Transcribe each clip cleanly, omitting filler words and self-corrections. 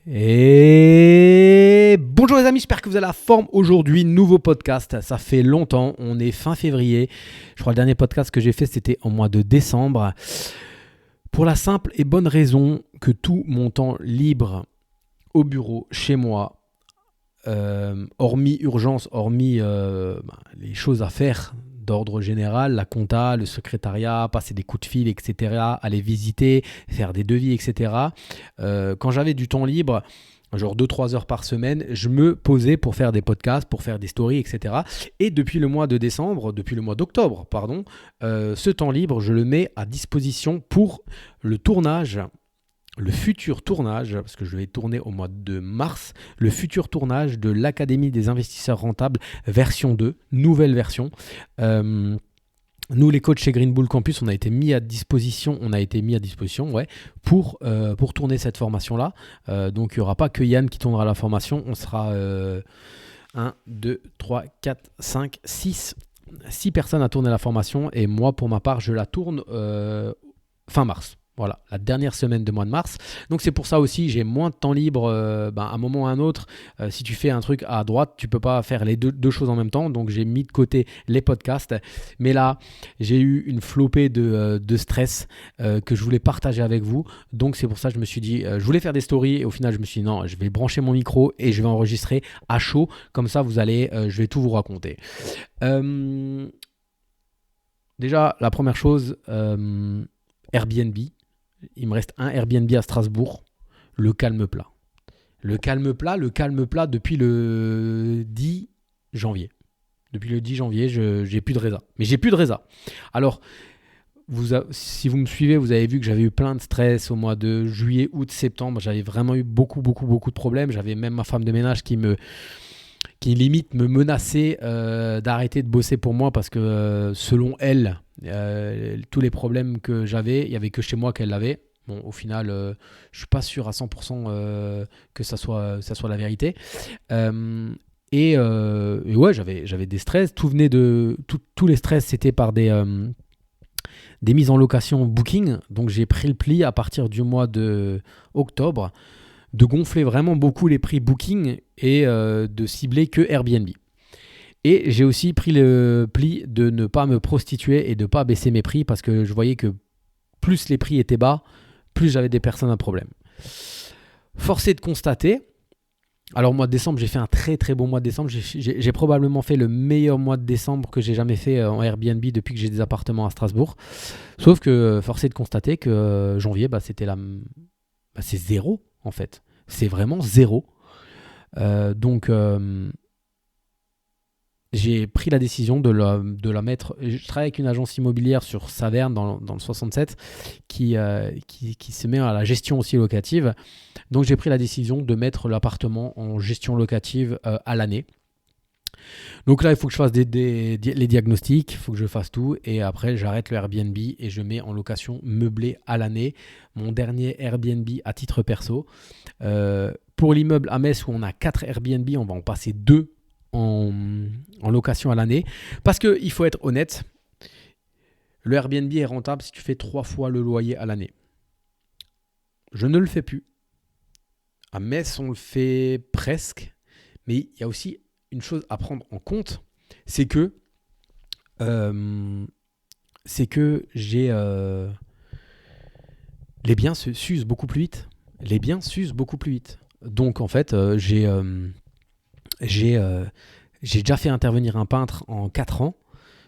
Et bonjour les amis, j'espère que vous avez la forme aujourd'hui. Nouveau podcast, ça fait longtemps, on est fin février. Je crois que le dernier podcast que j'ai fait c'était au mois de décembre. Pour la simple et bonne raison que tout mon temps libre au bureau, chez moi, hormis urgence, hormis les choses à faire d'ordre général, la compta, le secrétariat, passer des coups de fil, etc., aller visiter, faire des devis, etc. Quand j'avais du temps libre, genre 2-3 heures par semaine, je me posais pour faire des podcasts, pour faire des stories, etc. Et depuis le mois d'octobre, ce temps libre, je le mets à disposition pour le tournage, le futur tournage, parce que je vais tourner au mois de mars, le futur tournage de l'Académie des investisseurs rentables version 2, nouvelle version. Nous, les coachs chez Green Bull Campus, on a été mis à disposition, pour tourner cette formation-là. Donc, il n'y aura pas que Yann qui tournera la formation. On sera 1, 2, 3, 4, 5, 6 personnes à tourner la formation. Et moi, pour ma part, je la tourne fin mars. Voilà, la dernière semaine de mois de mars. Donc c'est pour ça aussi, j'ai moins de temps libre à un moment ou à un autre. Si tu fais un truc à droite, tu peux pas faire les deux choses en même temps. Donc j'ai mis de côté les podcasts. Mais là, j'ai eu une flopée de stress que je voulais partager avec vous. Donc c'est pour ça que je me suis dit, je voulais faire des stories. Et au final, je me suis dit non, je vais brancher mon micro et je vais enregistrer à chaud. Comme ça, je vais tout vous raconter. Déjà, la première chose, Airbnb. Il me reste un Airbnb à Strasbourg, le calme plat. Le calme plat depuis le 10 janvier. Depuis le 10 janvier, j'ai plus de résa. Mais j'ai plus de résa. Alors, si vous me suivez, vous avez vu que j'avais eu plein de stress au mois de juillet, août, septembre. J'avais vraiment eu beaucoup de problèmes. J'avais même ma femme de ménage qui limite me menaçait d'arrêter de bosser pour moi parce que selon elle, tous les problèmes que j'avais, il n'y avait que chez moi qu'elle l'avait. Bon, au final, je ne suis pas sûr à 100% que ça soit la vérité. Et ouais, j'avais des stress. Tout venait de... Tous les stress, c'était par des mises en location booking. Donc, j'ai pris le pli à partir du mois de octobre de gonfler vraiment beaucoup les prix booking et de cibler que Airbnb. Et j'ai aussi pris le pli de ne pas me prostituer et de ne pas baisser mes prix parce que je voyais que plus les prix étaient bas, plus j'avais des personnes à problème. Force est de constater, alors mois de décembre, j'ai fait un très très bon mois de décembre. J'ai probablement fait le meilleur mois de décembre que j'ai jamais fait en Airbnb depuis que j'ai des appartements à Strasbourg. Sauf que force est de constater que janvier, c'est zéro en fait. C'est vraiment zéro. Donc... j'ai pris la décision de la mettre. Je travaille avec une agence immobilière sur Saverne dans le 67 qui se met à la gestion aussi locative. Donc j'ai pris la décision de mettre l'appartement en gestion locative à l'année. Donc là, il faut que je fasse les diagnostics, il faut que je fasse tout. Et après, j'arrête le Airbnb et je mets en location meublée à l'année. Mon dernier Airbnb à titre perso. Pour l'immeuble à Metz où on a 4 Airbnb, on va en passer 2 en location à l'année. Parce qu'il faut être honnête, le Airbnb est rentable si tu fais 3 fois le loyer à l'année. Je ne le fais plus. À Metz, on le fait presque. Mais il y a aussi une chose à prendre en compte, c'est que j'ai les biens s'usent beaucoup plus vite. Donc en fait, j'ai déjà fait intervenir un peintre en 4 ans.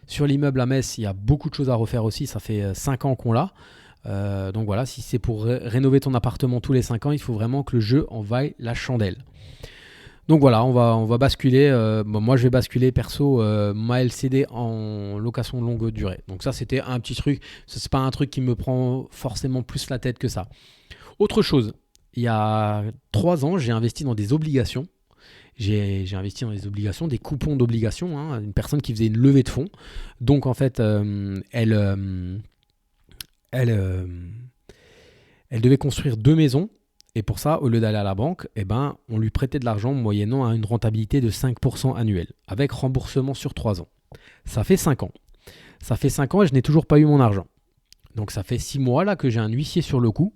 Sur l'immeuble à Metz, il y a beaucoup de choses à refaire aussi. Ça fait 5 ans qu'on l'a. Donc voilà, si c'est pour rénover ton appartement tous les 5 ans, il faut vraiment que le jeu en vaille la chandelle. Donc voilà, on va basculer. Moi, je vais basculer perso ma LCD en location longue durée. Donc ça, c'était un petit truc. Ce n'est pas un truc qui me prend forcément plus la tête que ça. Autre chose, il y a 3 ans, j'ai investi dans des obligations. J'ai investi dans des obligations, des coupons d'obligations. Une personne qui faisait une levée de fonds. Donc en fait, elle devait construire 2 maisons. Et pour ça, au lieu d'aller à la banque, on lui prêtait de l'argent moyennant à une rentabilité de 5% annuelle, avec remboursement sur 3 ans. Ça fait 5 ans. Ça fait 5 ans et je n'ai toujours pas eu mon argent. Donc ça fait 6 mois là que j'ai un huissier sur le coup.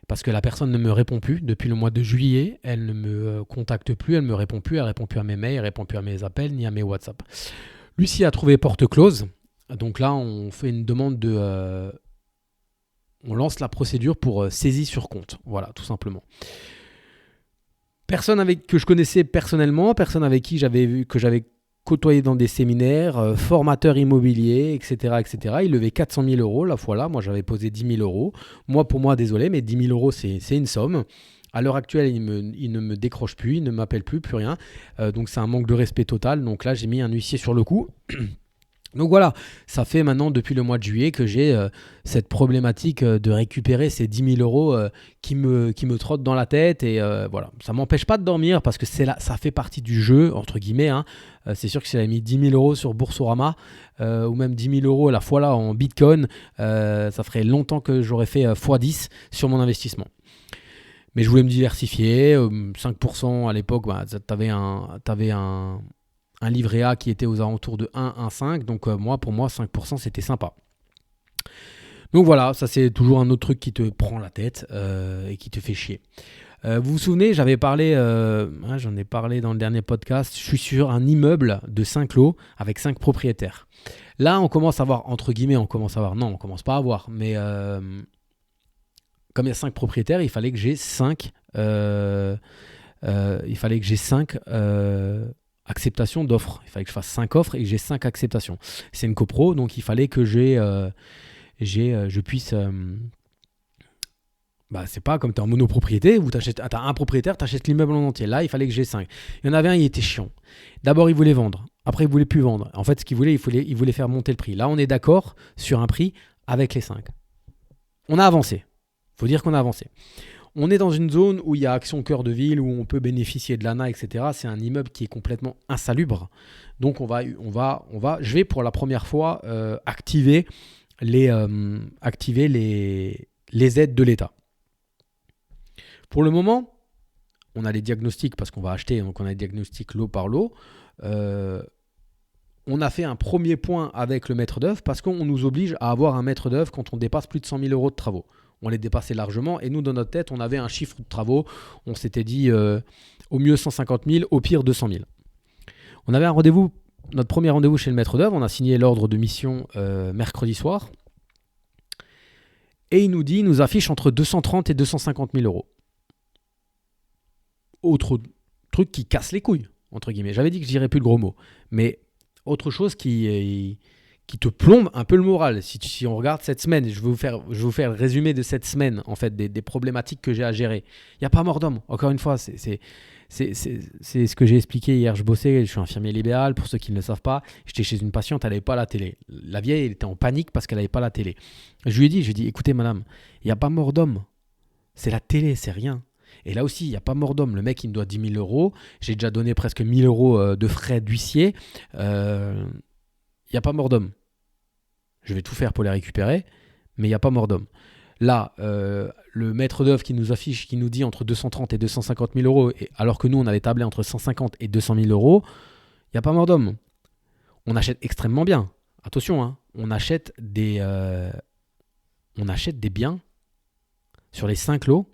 parce que la personne ne me répond plus. Depuis le mois de juillet, elle ne me contacte plus, elle ne me répond plus, elle ne répond plus à mes mails, elle ne répond plus à mes appels, ni à mes WhatsApp. Lucie a trouvé porte close. Donc là, on fait une demande de... on lance la procédure pour saisie sur compte. Voilà, tout simplement. Personne que je connaissais personnellement, personne avec qui j'avais côtoyé dans des séminaires, formateur immobilier, etc., etc. Il levait 400 000 euros la fois là. Moi, j'avais posé 10 000 euros. Pour moi, désolé, mais 10 000 euros, c'est une somme. À l'heure actuelle, il ne me décroche plus, il ne m'appelle plus rien. Donc, c'est un manque de respect total. Donc là, j'ai mis un huissier sur le coup. Donc voilà, ça fait maintenant depuis le mois de juillet que j'ai cette problématique de récupérer ces 10 000 euros qui me trottent dans la tête. Et voilà, ça ne m'empêche pas de dormir parce que ça fait partie du jeu, entre guillemets. C'est sûr que si j'avais mis 10 000 euros sur Boursorama ou même 10 000 euros à la fois là en Bitcoin, ça ferait longtemps que j'aurais fait x10 sur mon investissement. Mais je voulais me diversifier. 5% à l'époque, t'avais un livret A qui était aux alentours de 1,5. Donc pour moi, 5%, c'était sympa. Donc voilà, ça c'est toujours un autre truc qui te prend la tête et qui te fait chier. Vous vous souvenez, j'en ai parlé dans le dernier podcast, je suis sur un immeuble de 5 lots avec 5 propriétaires. Là, on commence à voir, entre guillemets, non, on commence pas à voir, mais comme il y a 5 propriétaires, il fallait que j'ai 5 acceptation d'offres. Il fallait que je fasse 5 offres et que j'ai 5 acceptations. C'est une copro, donc il fallait que je puisse... c'est pas comme tu es en monopropriété où tu as un propriétaire, tu achètes l'immeuble en entier. Là, il fallait que j'ai 5. Il y en avait un, il était chiant. D'abord, il voulait vendre. Après, il voulait plus vendre. En fait, ce qu'il voulait, il voulait faire monter le prix. Là, on est d'accord sur un prix avec les 5. On a avancé. Il faut dire qu'on a avancé. On est dans une zone où il y a Action Cœur de Ville, où on peut bénéficier de l'ANA, etc. C'est un immeuble qui est complètement insalubre. Donc, je vais pour la première fois activer les aides de l'État. Pour le moment, on a les diagnostics parce qu'on va acheter, donc on a les diagnostics lot par lot. On a fait un premier point avec le maître d'œuvre parce qu'on nous oblige à avoir un maître d'œuvre quand on dépasse plus de 100 000 euros de travaux. On les dépassait largement et nous, dans notre tête, on avait un chiffre de travaux. On s'était dit au mieux 150 000, au pire 200 000. On avait notre premier rendez-vous chez le maître d'œuvre. On a signé l'ordre de mission mercredi soir. Et il nous affiche entre 230 et 250 000 euros. Autre truc qui casse les couilles, entre guillemets. J'avais dit que je dirais plus le gros mot. Mais autre chose qui te plombe un peu le moral. Si on regarde cette semaine, je vais vous faire le résumé de cette semaine, en fait, des problématiques que j'ai à gérer. Il n'y a pas mort d'homme. Encore une fois, c'est ce que j'ai expliqué hier. Je bossais, je suis infirmier libéral, pour ceux qui ne le savent pas. J'étais chez une patiente, elle n'avait pas la télé. La vieille, elle était en panique parce qu'elle n'avait pas la télé. Je lui ai dit, écoutez madame, il n'y a pas mort d'homme. C'est la télé, c'est rien. Et là aussi, il n'y a pas mort d'homme. Le mec, il me doit 10 000 euros. J'ai déjà donné presque 1 000 euros de frais d'huissier. Il n'y a pas mort d'homme. Je vais tout faire pour les récupérer, mais il n'y a pas mort d'homme. Là, le maître d'œuvre qui nous affiche, qui nous dit entre 230 et 250 000 euros, alors que nous, on avait tablé entre 150 et 200 000 euros, il n'y a pas mort d'homme. On achète extrêmement bien. Attention, hein, on achète des biens sur les 5 lots.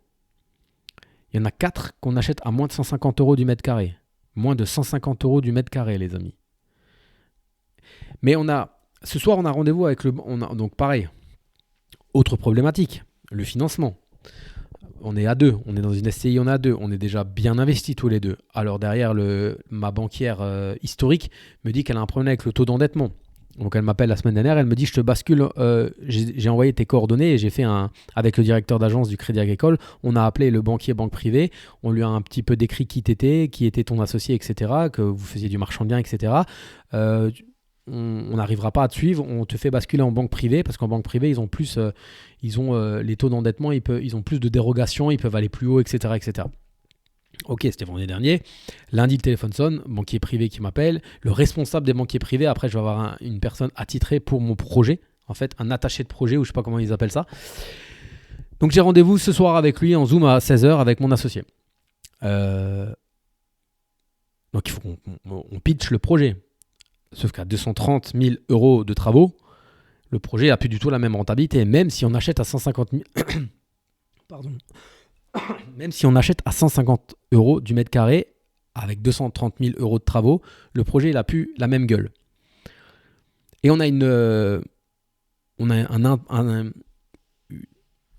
Il y en a 4 qu'on achète à moins de 150 euros du mètre carré. Moins de 150 euros du mètre carré, les amis. Mais ce soir, on a rendez-vous avec donc pareil, autre problématique, le financement. On est à 2, on est dans une SCI, on est à 2, on est déjà bien investis tous les deux. Alors derrière, ma banquière historique me dit qu'elle a un problème avec le taux d'endettement. Donc elle m'appelle la semaine dernière, elle me dit je te bascule, j'ai envoyé tes coordonnées et j'ai fait avec le directeur d'agence du Crédit Agricole, on a appelé le banquier banque privée, on lui a un petit peu décrit qui était ton associé, etc., que vous faisiez du marchand de biens, etc. On n'arrivera pas à te suivre, on te fait basculer en banque privée parce qu'en banque privée ils ont plus, les taux d'endettement, ils ont plus de dérogations, ils peuvent aller plus haut, etc., etc. Ok, c'était vendredi dernier. Lundi, le téléphone sonne, banquier privé qui m'appelle. Le responsable des banquiers privés, après, je vais avoir une personne attitrée pour mon projet. En fait, un attaché de projet, ou je ne sais pas comment ils appellent ça. Donc, j'ai rendez-vous ce soir avec lui en Zoom à 16h avec mon associé. Donc, il faut qu'on pitch le projet. Sauf qu'à 230 000 euros de travaux, le projet n'a plus du tout la même rentabilité. Même si on achète à 150 000... Pardon. Même si on achète à 150 € du mètre carré, avec 230 000 € de travaux, le projet il a plus la même gueule. Et on a une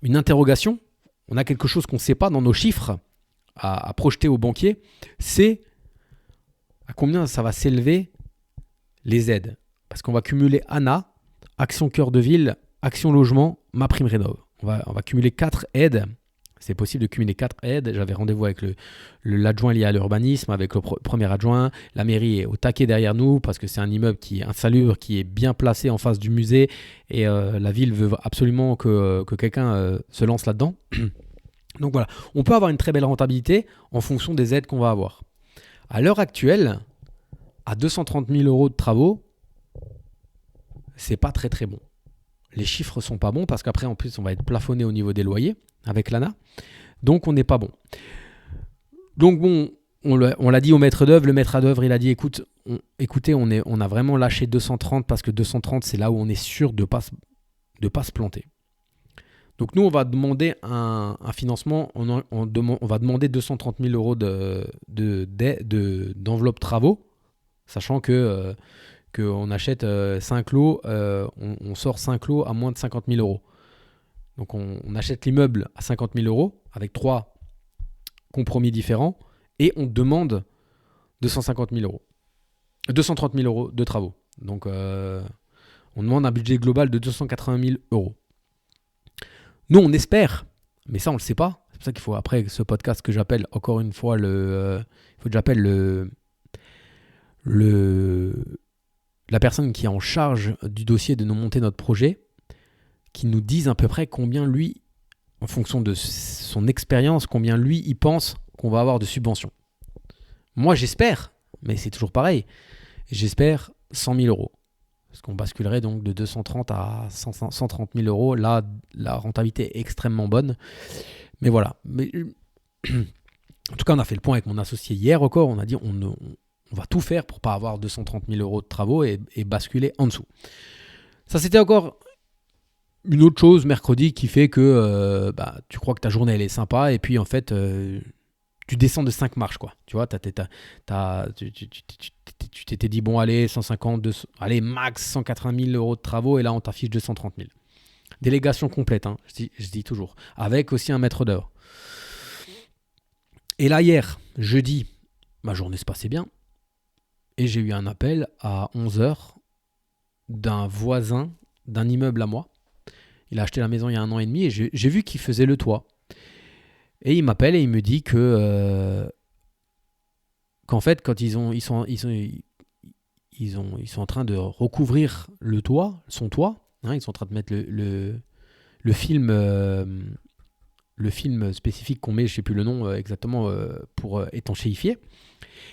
interrogation, on a quelque chose qu'on ne sait pas dans nos chiffres à projeter au banquier, c'est à combien ça va s'élever les aides. Parce qu'on va cumuler ANA, Action Cœur de Ville, Action Logement, MaPrimeRénov'. On va cumuler 4 aides. C'est possible de cumuler 4 aides. J'avais rendez-vous avec l'adjoint lié à l'urbanisme, avec le premier adjoint. La mairie est au taquet derrière nous parce que c'est un immeuble qui est insalubre, qui est bien placé en face du musée. Et la ville veut absolument que quelqu'un se lance là-dedans. Donc voilà, on peut avoir une très belle rentabilité en fonction des aides qu'on va avoir. À l'heure actuelle, à 230 000 € de travaux, c'est pas très très bon. Les chiffres sont pas bons parce qu'après en plus on va être plafonné au niveau des loyers avec l'ANA, donc on n'est pas bon. Donc bon, on l'a dit au maître d'œuvre, le maître d'œuvre il a dit écoutez, on a vraiment lâché 230 parce que 230 c'est là où on est sûr de pas se planter. Donc nous on va demander un financement, on va demander 230 000 € d'enveloppe travaux, sachant que qu'on achète 5 lots, on sort 5 lots à moins de 50 000 €. Donc on achète l'immeuble à 50 000 € avec 3 compromis différents et on demande 250 000 €. 230 000 € de travaux. Donc on demande un budget global de 280 000 €. Nous on espère, mais ça on ne le sait pas. C'est pour ça qu'il faut après ce podcast que j'appelle encore une fois il faut que j'appelle la personne qui est en charge du dossier de nous monter notre projet, qui nous dise à peu près combien lui, en fonction de son expérience, combien lui, il pense qu'on va avoir de subventions. Moi, j'espère, mais c'est toujours pareil, j'espère 100 000 €. Parce qu'on basculerait donc de 230 à 130 000 €. Là, la rentabilité est extrêmement bonne. Mais voilà. Mais, en tout cas, on a fait le point avec mon associé hier encore. On a dit on va tout faire pour ne pas avoir 230 000 € de travaux et basculer en dessous. Ça, c'était encore une autre chose mercredi qui fait que tu crois que ta journée elle est sympa et puis en fait tu descends de 5 marches quoi. Tu vois, tu t'étais dit bon allez 150, 200, allez max 180 000 € de travaux et là on t'affiche 230 000. Délégation complète, hein, je dis toujours, avec aussi un maître d'œuvre. Et là hier, jeudi, ma journée se passait bien et j'ai eu un appel à 11h d'un voisin d'un immeuble à moi. Il a acheté la maison il y a 1 an et demi et j'ai vu qu'il faisait le toit. Et il m'appelle et il me dit qu'en fait, quand ils sont en train de recouvrir le toit, son toit, hein, ils sont en train de mettre le film spécifique qu'on met, je ne sais plus le nom exactement, pour étanchéifier.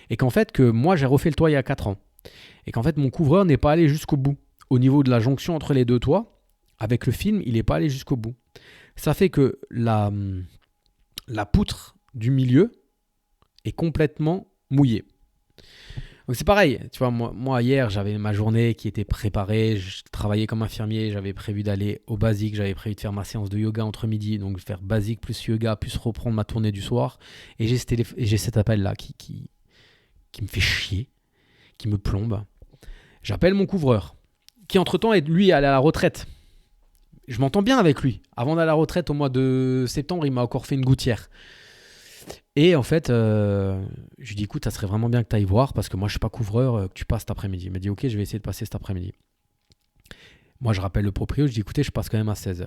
Et qu'en fait, que moi j'ai refait le toit il y a 4 ans. Et qu'en fait, mon couvreur n'est pas allé jusqu'au bout. Au niveau de la jonction entre les deux toits, avec le film, il n'est pas allé jusqu'au bout. Ça fait que la poutre du milieu est complètement mouillée. Donc c'est pareil, tu vois, moi hier, j'avais ma journée qui était préparée, je travaillais comme infirmier, j'avais prévu d'aller au basique, j'avais prévu de faire ma séance de yoga entre midi, donc faire basique plus yoga, plus reprendre ma tournée du soir. Et j'ai cet appel-là qui me fait chier, qui me plombe. J'appelle mon couvreur, qui entre-temps est lui allé à la retraite. Je m'entends bien avec lui. Avant d'aller à la retraite au mois de septembre, il m'a encore fait une gouttière. Et en fait, je lui dis écoute, ça serait vraiment bien que tu ailles voir parce que moi je ne suis pas couvreur, que tu passes cet après-midi. Il m'a dit ok, je vais essayer de passer cet après-midi. Moi je rappelle le proprio, je dis écoutez, je passe quand même à 16h.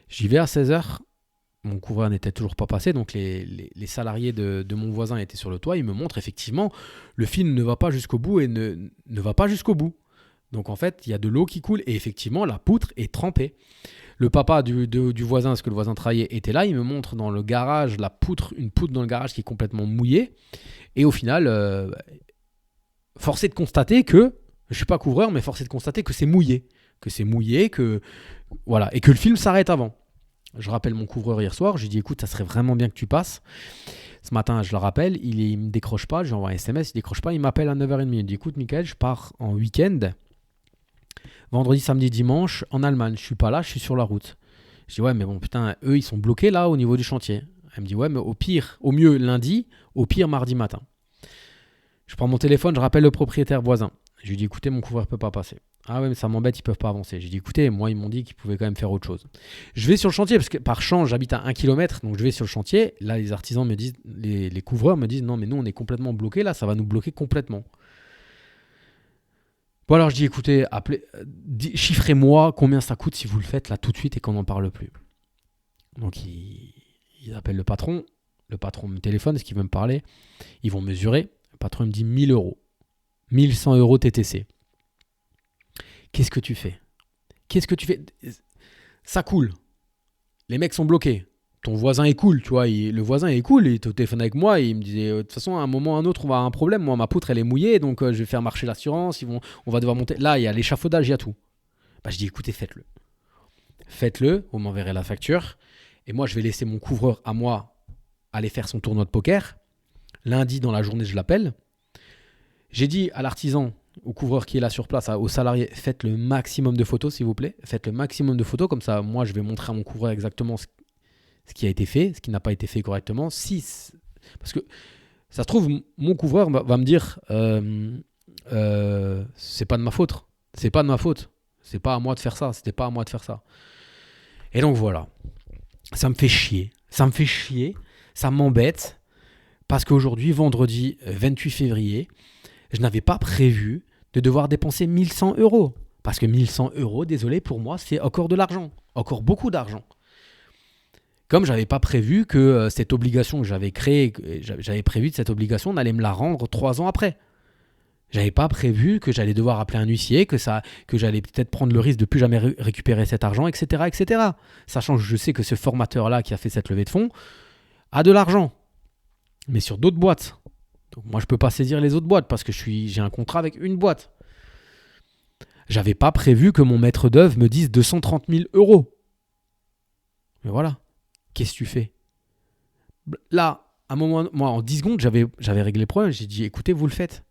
J'y vais à 16h, mon couvreur n'était toujours pas passé, donc les salariés de mon voisin étaient sur le toit. Ils me montrent effectivement, le film ne va pas jusqu'au bout et ne va pas jusqu'au bout. Donc en fait, il y a de l'eau qui coule et effectivement, la poutre est trempée. Le papa du voisin, parce que le voisin travaillait, était là. Il me montre dans le garage une poutre dans le garage qui est complètement mouillée. Et au final, forcé de constater que, je ne suis pas couvreur, mais forcé de constater que c'est mouillé. Voilà, et que le film s'arrête avant. Je rappelle mon couvreur hier soir. Je lui dis écoute, ça serait vraiment bien que tu passes. Ce matin, je le rappelle, il ne me décroche pas. Je lui envoie un SMS, il ne décroche pas. Il m'appelle à 9h30. Il me dit écoute, Michael, je pars en week-end. Vendredi, samedi, dimanche, en Allemagne. Je ne suis pas là, je suis sur la route. Je dis ouais, mais bon, putain, eux, ils sont bloqués là au niveau du chantier. Elle me dit ouais, mais au pire, au mieux lundi, au pire mardi matin. Je prends mon téléphone, je rappelle le propriétaire voisin. Je lui dis écoutez, mon couvreur ne peut pas passer. Ah ouais, mais ça m'embête, ils ne peuvent pas avancer. J'ai dit écoutez, moi, ils m'ont dit qu'ils pouvaient quand même faire autre chose. Je vais sur le chantier, parce que par champ, j'habite à 1 km, donc je vais sur le chantier. Là, les artisans me disent, les couvreurs me disent non, mais nous, on est complètement bloqués, là, ça va nous bloquer complètement. Bon, alors je dis écoutez, chiffrez-moi combien ça coûte si vous le faites là tout de suite et qu'on n'en parle plus. Donc, ils appellent le patron me téléphone, est-ce qu'il veut me parler? Ils vont mesurer. Le patron me dit 1000 euros. 1100 euros TTC. Qu'est-ce que tu fais? Ça coule. Les mecs sont bloqués. Ton voisin est cool, tu vois. Le voisin est cool. Il était au téléphone avec moi. Et il me disait, de toute façon, à un moment ou à un autre, on va avoir un problème. Moi, ma poutre, elle est mouillée. Donc, je vais faire marcher l'assurance. On va devoir monter. Là, il y a l'échafaudage, il y a tout. Bah, je dis, écoutez, faites-le. Faites-le. Vous m'enverrez la facture. Et moi, je vais laisser mon couvreur à moi aller faire son tournoi de poker. Lundi, dans la journée, je l'appelle. J'ai dit à l'artisan, au couvreur qui est là sur place, aux salariés, faites le maximum de photos, s'il vous plaît. Faites le maximum de photos. Comme ça, moi, je vais montrer à mon couvreur exactement ce qui a été fait, ce qui n'a pas été fait correctement. Parce que ça se trouve, mon couvreur va me dire c'est pas de ma faute. C'est pas de ma faute. C'est pas à moi de faire ça. C'était pas à moi de faire ça. Et donc voilà. Ça me fait chier. Ça m'embête. Parce qu'aujourd'hui, vendredi 28 février, je n'avais pas prévu de devoir dépenser 1100 euros. Parce que 1100 euros, désolé, pour moi, c'est encore de l'argent. Encore beaucoup d'argent. Comme je n'avais pas prévu que cette obligation que j'avais créée, j'avais prévu de cette obligation, on allait me la rendre 3 ans après. J'avais pas prévu que j'allais devoir appeler un huissier, que j'allais peut-être prendre le risque de plus jamais récupérer cet argent, etc., etc. Sachant que je sais que ce formateur-là qui a fait cette levée de fonds a de l'argent. Mais sur d'autres boîtes. Donc moi, je ne peux pas saisir les autres boîtes parce que j'ai un contrat avec une boîte. J'avais pas prévu que mon maître d'œuvre me dise 230 000 euros. Mais voilà. Qu'est-ce que tu fais? Là, à un moment, moi, en 10 secondes, j'avais réglé le problème. J'ai dit, écoutez, vous le faites.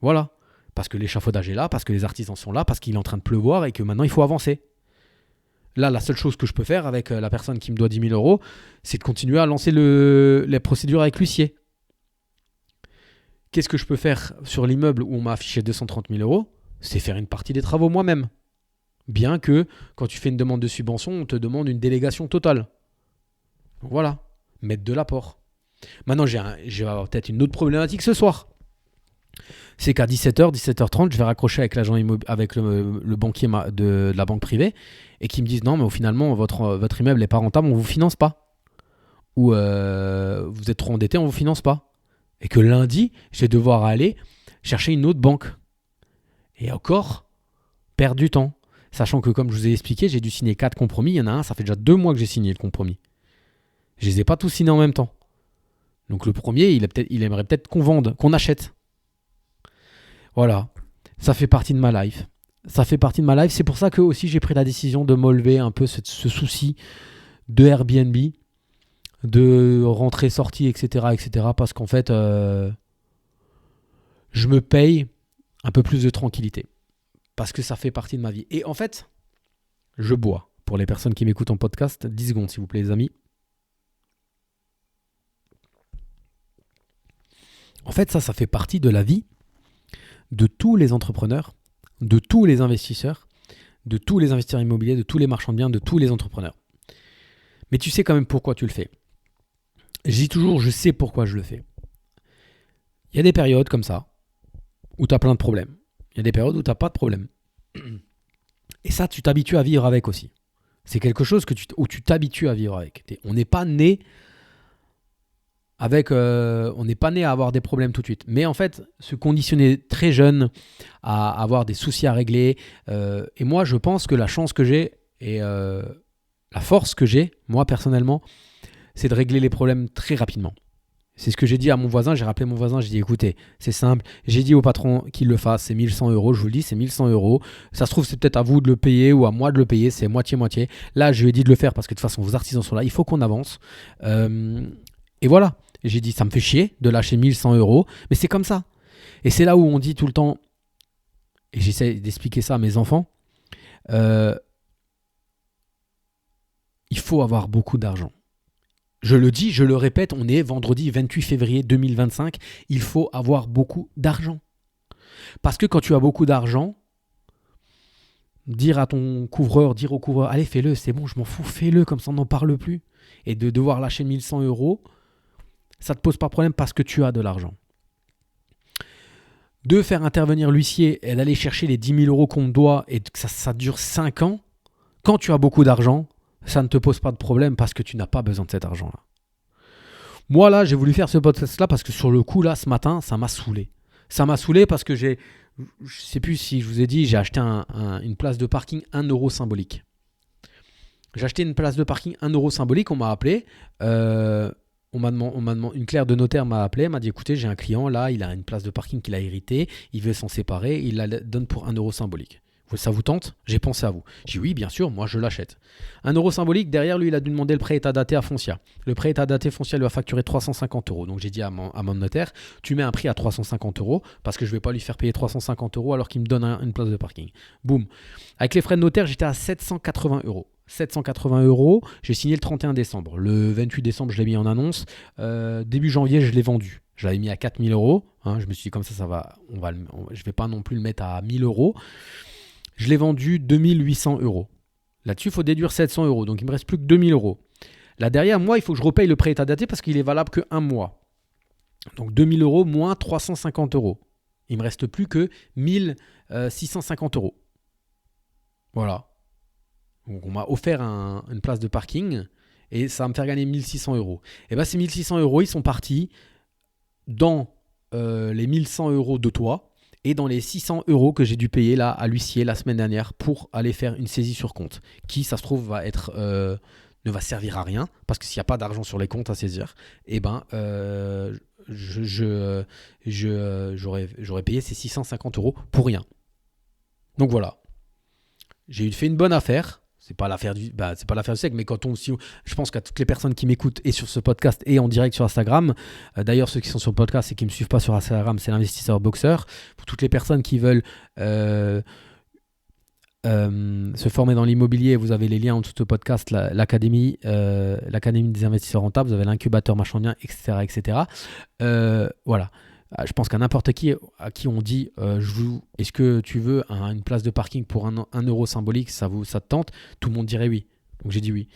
Voilà. Parce que l'échafaudage est là, parce que les artisans sont là, parce qu'il est en train de pleuvoir et que maintenant, il faut avancer. Là, la seule chose que je peux faire avec la personne qui me doit 10 000 euros, c'est de continuer à lancer les procédures avec l'huissier. Qu'est-ce que je peux faire sur l'immeuble où on m'a affiché 230 000 euros? C'est faire une partie des travaux moi-même. Bien que, quand tu fais une demande de subvention, on te demande une délégation totale. Donc voilà, mettre de l'apport. Maintenant, j'ai peut-être une autre problématique ce soir. C'est qu'à 17h, 17h30, je vais raccrocher avec l'agent avec le banquier de la banque privée et qui me disent non, mais finalement, votre immeuble n'est pas rentable, on ne vous finance pas. Ou vous êtes trop endetté, on ne vous finance pas. Et que lundi, je vais devoir aller chercher une autre banque. Et encore, perdre du temps. Sachant que, comme je vous ai expliqué, j'ai dû signer 4 compromis. Il y en a un, ça fait déjà 2 mois que j'ai signé le compromis. Je ne les ai pas tous signés en même temps. Donc le premier, il aimerait peut-être qu'on vende, qu'on achète. Voilà, ça fait partie de ma life. C'est pour ça que aussi j'ai pris la décision de m'enlever un peu ce souci de Airbnb, de rentrée-sortie, etc., etc. Parce qu'en fait, je me paye un peu plus de tranquillité. Parce que ça fait partie de ma vie. Et en fait, je bois. Pour les personnes qui m'écoutent en podcast, 10 secondes s'il vous plaît les amis. En fait, ça fait partie de la vie de tous les entrepreneurs, de tous les investisseurs, de tous les investisseurs immobiliers, de tous les marchands de biens, de tous les entrepreneurs. Mais tu sais quand même pourquoi tu le fais. Je dis toujours, je sais pourquoi je le fais. Il y a des périodes comme ça où tu as plein de problèmes. Il y a des périodes où tu n'as pas de problème. Et ça, tu t'habitues à vivre avec aussi. C'est quelque chose où tu t'habitues à vivre avec. On n'est pas né on n'est pas né à avoir des problèmes tout de suite. Mais en fait, se conditionner très jeune à avoir des soucis à régler. Et moi, je pense que la chance que j'ai et la force que j'ai, moi personnellement, c'est de régler les problèmes très rapidement. C'est ce que j'ai dit à mon voisin. J'ai rappelé mon voisin. J'ai dit, écoutez, c'est simple. J'ai dit au patron qu'il le fasse. C'est 1100 euros. Je vous le dis, c'est 1100 euros. Ça se trouve, c'est peut-être à vous de le payer ou à moi de le payer. C'est moitié-moitié. Là, je lui ai dit de le faire parce que de toute façon, vos artisans sont là. Il faut qu'on avance. Et voilà. J'ai dit, ça me fait chier de lâcher 1100 euros. Mais c'est comme ça. Et c'est là où on dit tout le temps, et j'essaie d'expliquer ça à mes enfants, il faut avoir beaucoup d'argent. Je le dis, je le répète, on est vendredi 28 février 2025, il faut avoir beaucoup d'argent. Parce que quand tu as beaucoup d'argent, dire au couvreur, allez fais-le, c'est bon, je m'en fous, fais-le, comme ça on n'en parle plus. Et de devoir lâcher 1100 €, ça ne te pose pas de problème parce que tu as de l'argent. De faire intervenir l'huissier et d'aller chercher les 10 000 € qu'on te doit et que ça dure 5 ans, quand tu as beaucoup d'argent, ça ne te pose pas de problème parce que tu n'as pas besoin de cet argent-là. Moi, là, j'ai voulu faire ce podcast-là parce que sur le coup, là, ce matin, ça m'a saoulé. Ça m'a saoulé parce que je ne sais plus si je vous ai dit, j'ai acheté une place de parking 1 € symbolique. J'ai acheté une place de parking 1 € symbolique, on m'a appelé. Une clerc de notaire m'a appelé, m'a dit écoutez, j'ai un client là, il a une place de parking qu'il a hérité, il veut s'en séparer, il la donne pour 1 € symbolique. Ça vous tente? J'ai pensé à vous. J'ai dit oui, bien sûr, moi je l'achète. 1 € symbolique, derrière lui, il a dû demander le prêt état daté à Foncia. Le prêt état daté Foncia lui a facturé 350 €. Donc j'ai dit à mon notaire, tu mets un prix à 350 € parce que je ne vais pas lui faire payer 350 € alors qu'il me donne une place de parking. Boum. Avec les frais de notaire, j'étais à 780 €. 780 €, j'ai signé le 31 décembre. Le 28 décembre, je l'ai mis en annonce. Début janvier, je l'ai vendu. Je l'avais mis à 4 000 €. Je me suis dit comme ça va. Je ne vais pas non plus le mettre à 1 000 €. Je l'ai vendu 2 800 €. Là-dessus, il faut déduire 700 €. Donc, il me reste plus que 2 000 €. Là, derrière, moi, il faut que je repaye le prêt état daté parce qu'il est valable que 1 mois. Donc, 2 000 € moins 350 €. Il me reste plus que 1 650 €. Voilà. Donc, on m'a offert une place de parking et ça va me faire gagner 1 600 €. Et bien, ces 1 600 €, ils sont partis dans les 1 100 € de toi. Et dans les 600 € que j'ai dû payer là à l'huissier la semaine dernière pour aller faire une saisie sur compte, qui ça se trouve ne va servir à rien parce que s'il n'y a pas d'argent sur les comptes à saisir, j'aurais payé ces 650 € pour rien. Donc voilà, j'ai fait une bonne affaire. C'est pas l'affaire du siècle, mais je pense qu'à toutes les personnes qui m'écoutent et sur ce podcast et en direct sur Instagram, d'ailleurs ceux qui sont sur le podcast et qui ne me suivent pas sur Instagram, c'est l'investisseur boxeur. Pour toutes les personnes qui veulent se former dans l'immobilier, vous avez les liens en dessous de ce podcast, l'académie des investisseurs rentables, vous avez l'incubateur Marchandien, etc. etc. Voilà. Je pense qu'à n'importe qui à qui on dit est-ce que tu veux une place de parking pour 1 € symbolique, ça te tente? Tout le monde dirait oui. Donc j'ai dit oui.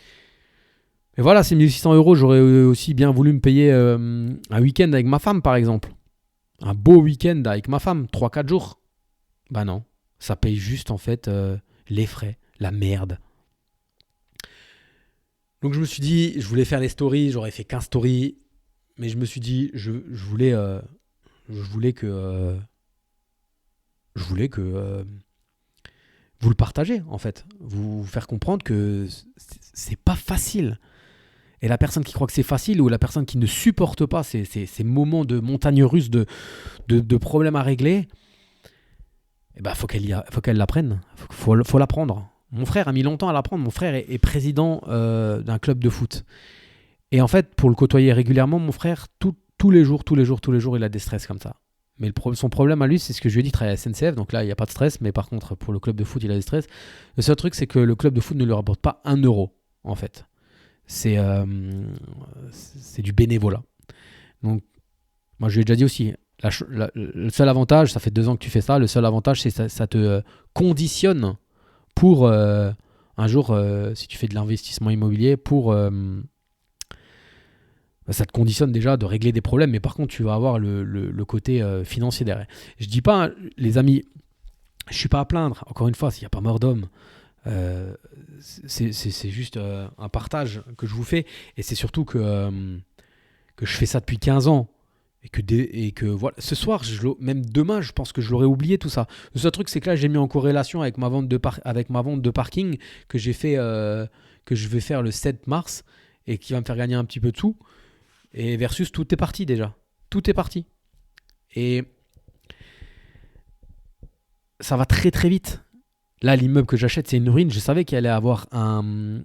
Et voilà, ces 1 600 €, j'aurais aussi bien voulu me payer un week-end avec ma femme par exemple. Un beau week-end avec ma femme, 3-4 jours. Bah non, ça paye juste en fait les frais, la merde. Donc je me suis dit, je voulais faire les stories, j'aurais fait 15 stories, mais je me suis dit, je voulais que vous le partagez en fait, vous faire comprendre que c'est pas facile. Et la personne qui croit que c'est facile ou la personne qui ne supporte pas ces moments de montagne russe de problèmes à régler, faut qu'elle l'apprenne, faut l'apprendre. Mon frère a mis longtemps à l'apprendre. Mon frère est président d'un club de foot. Et en fait, pour le côtoyer régulièrement, mon frère, tous les jours, il a des stress comme ça. Mais son problème à lui, c'est ce que je lui ai dit, il travaille à SNCF, donc là, il n'y a pas de stress. Mais par contre, pour le club de foot, il a des stress. Le seul truc, c'est que le club de foot ne lui rapporte pas 1 €, en fait. C'est du bénévolat. Donc, moi, je lui ai déjà dit aussi, le seul avantage, ça fait 2 ans que tu fais ça, le seul avantage, c'est que ça te conditionne pour un jour, si tu fais de l'investissement immobilier, ça te conditionne déjà de régler des problèmes, mais par contre, tu vas avoir le côté financier derrière. Je dis pas, les amis, je suis pas à plaindre. Encore une fois, s'il n'y a pas mort d'homme, c'est juste un partage que je vous fais. Et c'est surtout que je fais ça depuis 15 ans. Et que voilà, ce soir, même demain, je pense que je l'aurais oublié tout ça. Le seul truc, c'est que là, j'ai mis en corrélation avec ma vente de parking que j'ai fait, que je vais faire le 7 mars et qui va me faire gagner un petit peu de sous. Et versus, tout est parti déjà. Tout est parti. Et ça va très très vite. Là, l'immeuble que j'achète, c'est une ruine. Je savais qu'il allait avoir une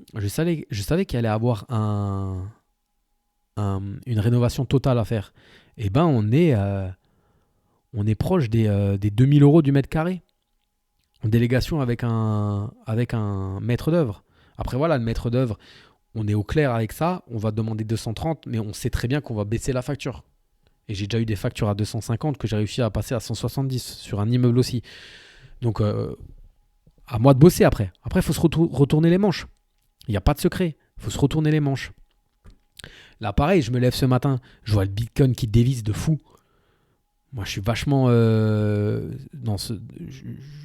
rénovation totale à faire. Et on est proche des 2 000 € du mètre carré. En délégation avec un maître d'œuvre. Après voilà, le maître d'œuvre, on est au clair avec ça, on va demander 230, mais on sait très bien qu'on va baisser la facture. Et j'ai déjà eu des factures à 250 que j'ai réussi à passer à 170 sur un immeuble aussi. Donc, à moi de bosser après. Après, il faut se retourner les manches. Il n'y a pas de secret. Il faut se retourner les manches. Là, pareil, je me lève ce matin, je vois le Bitcoin qui dévisse de fou. Moi, je suis vachement je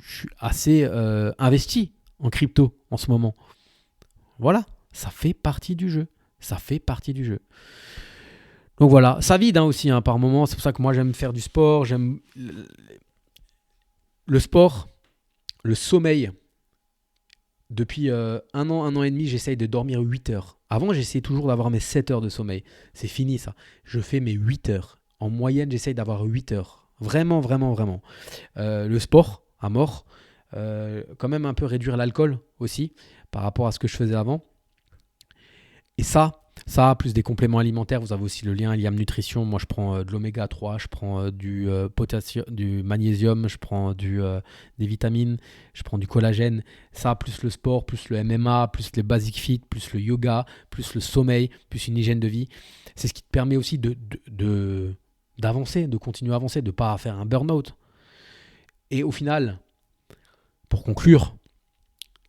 suis assez investi en crypto en ce moment. Voilà, ça fait partie du jeu. Ça fait partie du jeu. Donc voilà, ça vide aussi par moment. C'est pour ça que moi, j'aime faire du sport. J'aime le sport, le sommeil. Depuis un an et demi, j'essaye de dormir 8 heures. Avant, j'essayais toujours d'avoir mes 7 heures de sommeil. C'est fini ça. Je fais mes 8 heures. En moyenne, j'essaye d'avoir 8 heures. Vraiment, vraiment, vraiment. Le sport, à mort. Quand même un peu réduire l'alcool aussi, par rapport à ce que je faisais avant. Et ça, plus des compléments alimentaires. Vous avez aussi le lien Liam Nutrition. Moi, je prends de l'oméga 3, je prends du potassium, du magnésium, je prends des vitamines, je prends du collagène. Ça, plus le sport, plus le MMA, plus les basic fit, plus le yoga, plus le sommeil, plus une hygiène de vie. C'est ce qui te permet aussi d'avancer, de continuer à avancer, de ne pas faire un burn-out. Et au final, pour conclure,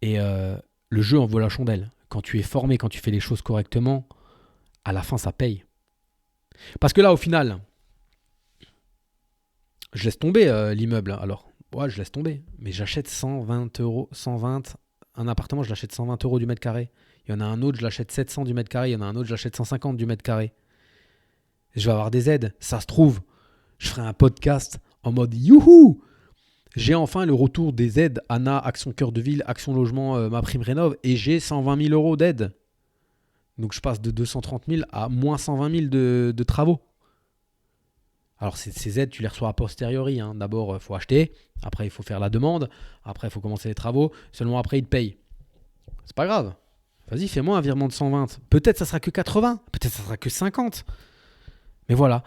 le jeu en vaut la chandelle. Quand tu es formé, quand tu fais les choses correctement, à la fin, ça paye. Parce que là, au final, je laisse tomber l'immeuble. Alors, ouais, je laisse tomber. Mais j'achète 120 euros, 120. Un appartement, je l'achète 120 euros du mètre carré. Il y en a un autre, je l'achète 700 du mètre carré. Il y en a un autre, je l'achète 150 du mètre carré. Je vais avoir des aides. Ça se trouve, je ferai un podcast en mode youhou! J'ai enfin le retour des aides ANA, Action Cœur de Ville, Action Logement, ma prime rénov. Et j'ai 120 000 euros d'aide. Donc je passe de 230 000 à moins 120 000 de travaux. Alors ces aides, tu les reçois a posteriori. D'abord, il faut acheter. Après, il faut faire la demande. Après, il faut commencer les travaux. Seulement après, ils te payent. C'est pas grave. Vas-y, fais-moi un virement de 120. Peut-être ça sera que 80. Peut-être ça sera que 50. Mais voilà.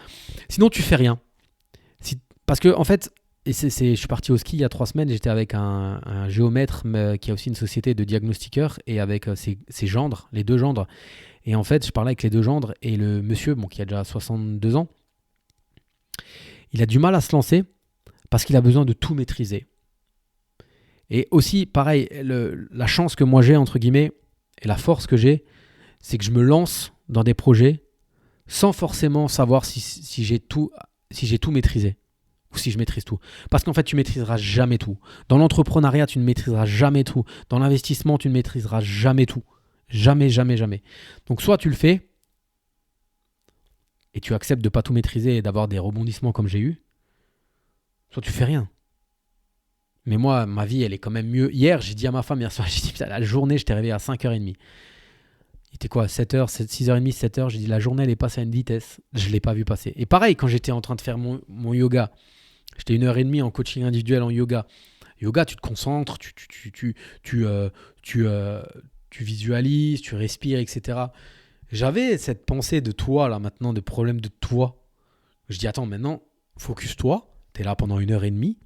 Sinon, tu fais rien. Parce que, en fait, je suis parti au ski il y a 3 semaines. J'étais avec un géomètre qui a aussi une société de diagnostiqueurs et avec ses gendres, les 2 gendres. Et en fait, je parlais avec les 2 gendres et le monsieur, qui a déjà 62 ans, il a du mal à se lancer parce qu'il a besoin de tout maîtriser. Et aussi, pareil, la chance que moi j'ai, entre guillemets, et la force que j'ai, c'est que je me lance dans des projets sans forcément savoir si j'ai tout maîtrisé. Ou si je maîtrise tout. Parce qu'en fait, tu ne maîtriseras jamais tout. Dans l'entrepreneuriat, tu ne maîtriseras jamais tout. Dans l'investissement, tu ne maîtriseras jamais tout. Jamais, jamais, jamais. Donc, soit tu le fais et tu acceptes de ne pas tout maîtriser et d'avoir des rebondissements comme j'ai eu, soit tu fais rien. Mais moi, ma vie, elle est quand même mieux. Hier, j'ai dit à ma femme, hier soir, j'ai dit, putain, la journée, j'étais réveillé à 5h30. Il était quoi, 7h, 6h30, 7h. J'ai dit, la journée, elle est passée à une vitesse. Je ne l'ai pas vu passer. Et pareil, quand j'étais en train de faire mon yoga, j'étais 1h30 en coaching individuel en yoga. Yoga, tu te concentres, tu visualises, tu respires, etc. J'avais cette pensée de toi, là, maintenant, de problème de toi. Je dis, attends, maintenant, focus-toi. Tu es là pendant 1h30.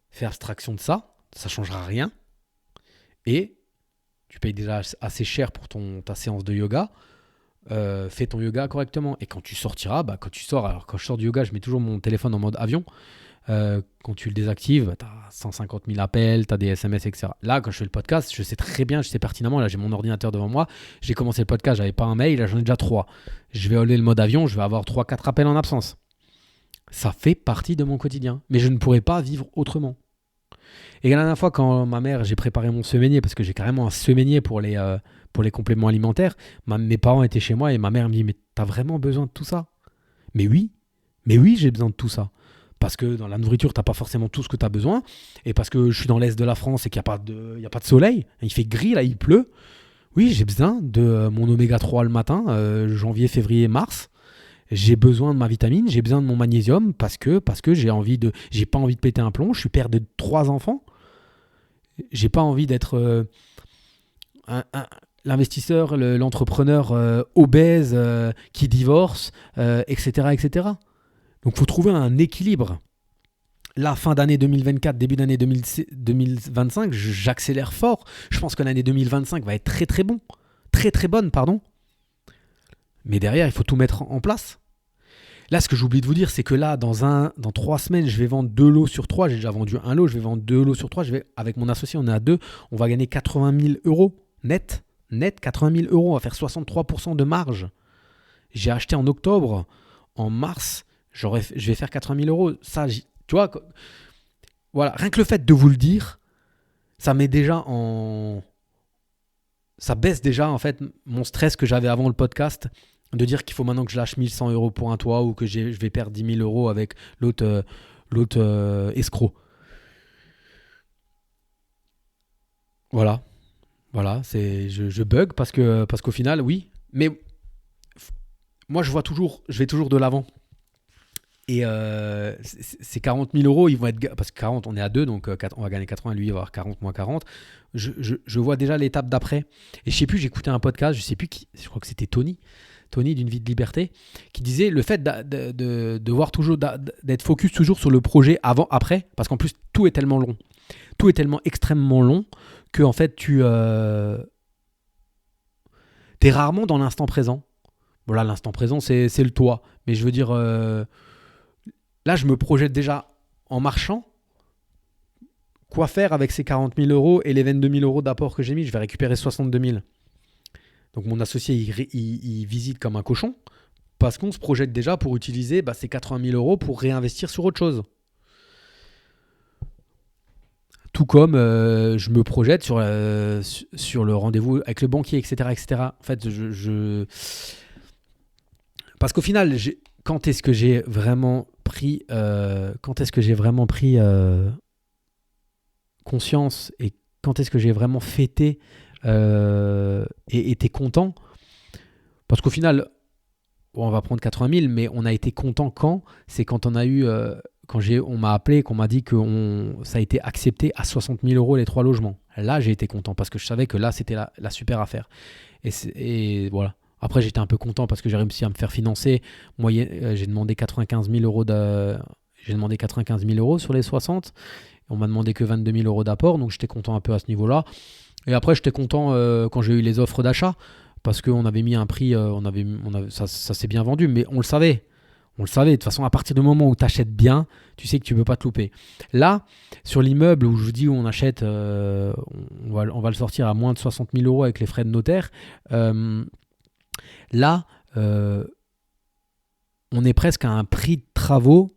Fais abstraction de ça. Ça ne changera rien. Et tu payes déjà assez cher pour ta séance de yoga. Fais ton yoga correctement. Et quand tu sortiras, quand tu sors, alors quand je sors du yoga, je mets toujours mon téléphone en mode avion. Quand tu le désactives, tu as 150 000 appels, tu as des SMS, etc. Là, quand je fais le podcast, je sais très bien, je sais pertinemment, là j'ai mon ordinateur devant moi, j'ai commencé le podcast, j'avais pas un mail, là j'en ai déjà 3. Je vais enlever le mode avion, je vais avoir 3-4 appels en absence. Ça fait partie de mon quotidien, mais je ne pourrais pas vivre autrement. Et la dernière fois, quand ma mère, j'ai préparé mon semainier, parce que j'ai carrément un semainier pour les compléments alimentaires, mes parents étaient chez moi et ma mère me dit, mais t'as vraiment besoin de tout ça? Mais oui, j'ai besoin de tout ça. Parce que dans la nourriture, tu n'as pas forcément tout ce que tu as besoin. Et parce que je suis dans l'est de la France et qu'il n'y a pas de soleil. Il fait gris, là, il pleut. Oui, j'ai besoin de mon oméga 3 le matin, janvier, février, mars. J'ai besoin de ma vitamine, j'ai besoin de mon magnésium parce que j'ai pas envie de péter un plomb. Je suis père de 3 enfants. J'ai pas envie d'être l'investisseur, l'entrepreneur obèse qui divorce, etc., etc. Donc, il faut trouver un équilibre. La fin d'année 2024, début d'année 2025, j'accélère fort. Je pense que l'année 2025 va être très, très bon. très très bonne, pardon. Mais derrière, il faut tout mettre en place. Là, ce que j'oublie de vous dire, c'est que là, dans 3 semaines, je vais vendre 2 lots sur 3. J'ai déjà vendu un lot, je vais vendre 2 lots sur 3. Avec mon associé, on est à 2. On va gagner 80 000 euros net. Net, 80 000 euros. On va faire 63% de marge. J'ai acheté en octobre. En mars, je vais faire 80 000 euros. Ça, tu vois, voilà. Rien que le fait de vous le dire, ça met déjà en... Ça baisse déjà, en fait, mon stress que j'avais avant le podcast. De dire qu'il faut maintenant que je lâche 1100 euros pour un toit ou que je vais perdre 10 000 euros avec l'autre escroc. Voilà, je bug parce qu'au final, oui. Mais moi, je vais toujours de l'avant. Et ces 40 000 euros, ils vont être... Parce que 40, on est à 2, donc on va gagner 80, lui, il va avoir 40 moins 40. Je vois déjà l'étape d'après. Et je sais plus, j'écoutais un podcast, je sais plus qui, je crois que c'était Tony d'une vie de liberté, qui disait le fait de voir toujours, d'être focus toujours sur le projet avant-après, parce qu'en plus, tout est tellement long. Tout est tellement extrêmement long que en fait, tu es rarement dans l'instant présent. Voilà, l'instant présent, c'est le toi. Mais je veux dire... Là, je me projette déjà en marchant. Quoi faire avec ces 40 000 euros et les 22 000 euros d'apport que j'ai mis? Je vais récupérer 62 000. Donc, mon associé, il visite comme un cochon parce qu'on se projette déjà pour utiliser ces 80 000 euros pour réinvestir sur autre chose. Tout comme je me projette sur le rendez-vous avec le banquier, etc. etc. En fait, parce qu'au final, quand est-ce que j'ai vraiment pris conscience et quand est-ce que j'ai vraiment fêté et été content? Parce qu'au final, on va prendre 80 000, mais on a été content quand? C'est quand on a eu, on m'a appelé, qu'on m'a dit que ça a été accepté à 60 000 euros les 3 logements. Là, j'ai été content parce que je savais que là, c'était la super affaire. Et voilà. Après, j'étais un peu content parce que j'ai réussi à me faire financer. J'ai demandé 95 000 euros sur les 60. On m'a demandé que 22 000 euros d'apport, donc j'étais content un peu à ce niveau-là. Et après, j'étais content quand j'ai eu les offres d'achat parce qu'on avait mis un prix, ça s'est bien vendu, mais on le savait. On le savait. De toute façon, à partir du moment où tu achètes bien, tu sais que tu ne peux pas te louper. Là, sur l'immeuble où je vous dis où on achète, on va le sortir à moins de 60 000 euros avec les frais de notaire. Là, on est presque à un prix de travaux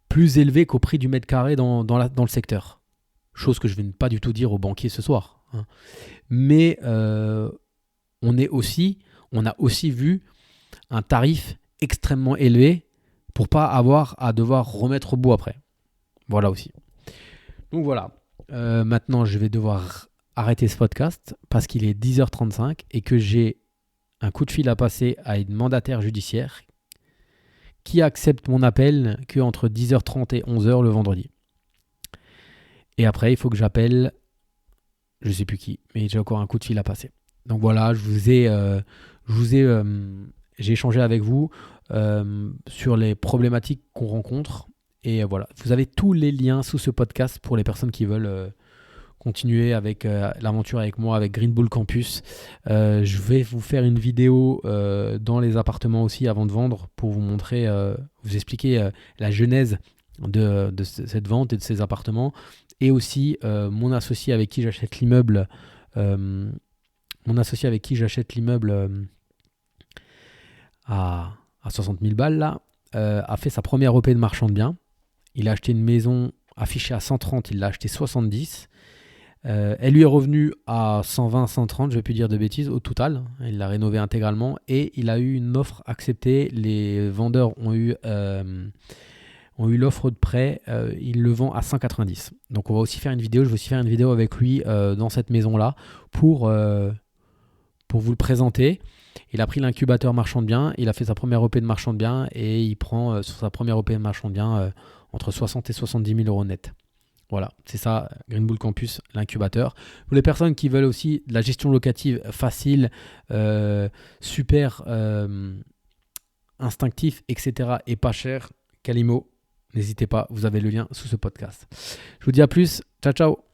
plus élevé qu'au prix du mètre carré dans le secteur. Chose que je ne vais pas du tout dire aux banquiers ce soir. Hein. Mais on a aussi vu un tarif extrêmement élevé pour pas avoir à devoir remettre au bout après. Voilà aussi. Donc voilà. Maintenant, je vais devoir arrêter ce podcast parce qu'il est 10h35 et que j'ai un coup de fil à passer à une mandataire judiciaire qui accepte mon appel qu'entre 10h30 et 11h le vendredi. Et après, il faut que j'appelle, je ne sais plus qui, mais j'ai encore un coup de fil à passer. Donc voilà, j'ai échangé avec vous sur les problématiques qu'on rencontre. Et voilà, vous avez tous les liens sous ce podcast pour les personnes qui veulent continuer avec l'aventure avec moi, avec Green Bull Campus. Je vais vous faire une vidéo dans les appartements aussi avant de vendre pour vous montrer, vous expliquer la genèse de cette vente et de ces appartements. Et aussi mon associé avec qui j'achète l'immeuble à 60 000 balles là, a fait sa première OP de marchand de biens. Il a acheté une maison affichée à 130, il l'a acheté 70. Elle lui est revenue à 120, 130, je ne vais plus dire de bêtises, au total. Il l'a rénové intégralement et il a eu une offre acceptée. Les vendeurs ont eu l'offre de prêt. Il le vend à 190. Donc on va aussi faire une vidéo. Je vais aussi faire une vidéo avec lui dans cette maison-là pour vous le présenter. Il a pris l'incubateur marchand de biens. Il a fait sa première OP de marchand de biens et il prend sur sa première OP de marchand de biens entre 60 et 70 000 euros net. Voilà, c'est ça, Green Bull Campus, l'incubateur. Pour les personnes qui veulent aussi de la gestion locative facile, super instinctif, etc. et pas cher, Calimo, n'hésitez pas, vous avez le lien sous ce podcast. Je vous dis à plus, ciao ciao.